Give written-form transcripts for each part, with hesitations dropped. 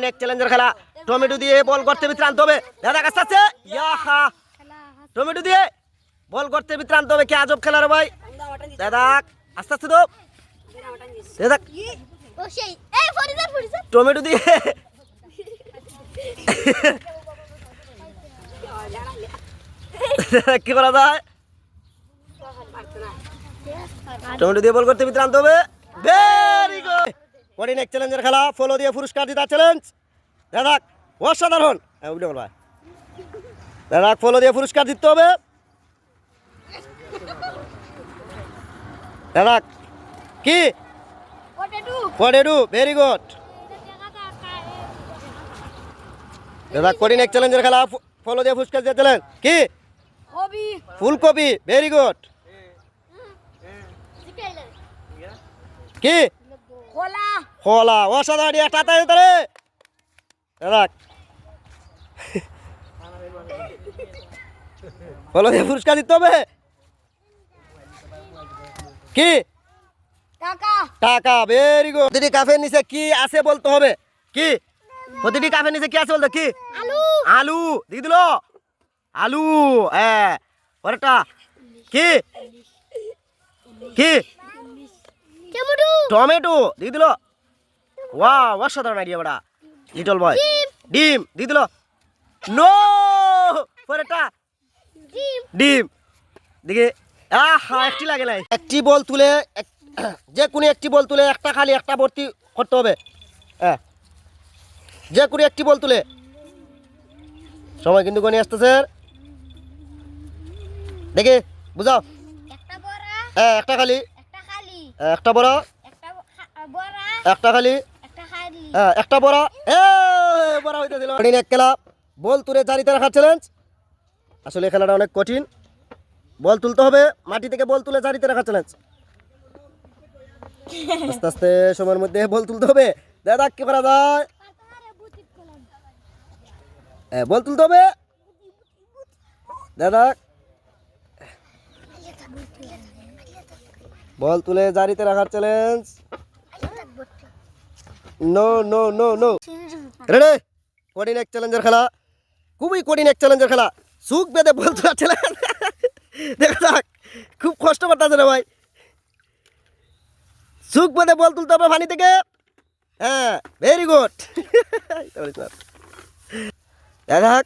Next চ্যালেঞ্জের খেলা tomato দিয়ে বল করতে ভিতরে আনতে হবে। দাদা কাছে আছে ইয়াহা টমেটো দিয়ে বল করতে ভিতরে আনতে হবে। কি আজব খেলা রে ভাই। দাদা আস্তে আস্তে তো দাদা টমেটো দিয়ে কি করা যায়? টমেটো দিয়ে বল করতে ভিতরে আনতে হবে। Very good. কঠিন এক চ্যালেঞ্জের খেলা ফলো দিয়ে পুরস্কার দিতে চ্যালেঞ্জ। দাদা অসাধারণ। উঠে বল ভাই। দাদা ফলো দিয়ে পুরস্কার দিতে হবে। দাদা কি পটেটো ভেরি গুড। দাদা কঠিন এক চ্যালেঞ্জের খেলা ফলো দিয়ে পুরস্কার দিতে চ্যালেঞ্জ। কি ফুলকপি ভেরি গুড। কি খোলা অসাধারণ। একটা তাড়াতাড়ি দাদা ফলো দিয়ে পুরস্কার দিতে হবে। কি টাকা ভেরি গুড। প্রতিটি কাফের নিচে কি আছে বলতে হবে। কি প্রতিটি কাফের নিচে কি আছে বলতে? কি আলু দিয়ে দিল। আলু হ্যাঁ পরেরটা কি কি টমেটো দিয়ে দিল। ওয়াও অসাধারণ আইডিয়া বড়া লিটল বয়। ডিম দিয়ে দিল। নো পরেরটা ডিম দিকে আহা একটি লাগে নাই। একটি বল তুলে যে কোনো একটি বল তুলে একটা খালি একটা ভর্তি করতে হবে। হ্যাঁ যে কোনো একটি বল তুলে সময় কিন্তু কোনে আসতেছে দেখে বুঝাও। হ্যাঁ একটা খালি একটা বড় একটা খালি হ্যাঁ একটা বড় বড় হইতেছিল। এক খেলা বল তুলে জারিতে রাখার চ্যালেঞ্জ। আসলে খেলাটা অনেক কঠিন। বল তুলতে হবে মাটি থেকে বল তুলে জারিতে রাখার চ্যালেঞ্জ। আস্তে আস্তে সময়ের মধ্যে বল তুলতে হবে। দাদা কি করা যায়? বল তুলতে হবে দাদা। বল তুলে জারিতে রাখার challenge. No no no no ready. কঠিন এক চ্যালেঞ্জের খেলা খুবই কঠিন এক চ্যালেঞ্জের খেলা। সুখ বেঁধে বল তোলার চ্যালেঞ্জ। দেখা যাক খুব কষ্ট করতেছে রে ভাই। সুখ বেঁধে বল তুলতে হবে পানি থেকে। হ্যাঁ ভেরি গুড। দেখা যাক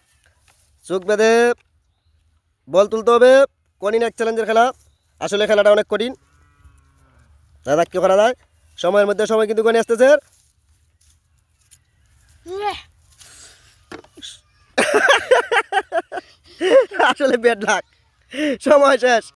সুখ বেঁধে বল তুলতে হবে। কঠিন এক চ্যালেঞ্জের খেলা। আসলে খেলাটা অনেক কঠিন। দাদা কি করা যায়? সময়ের মধ্যে সময় কিন্তু কোনে আসতেছে। আসলে বেড লাক সময় শেষ।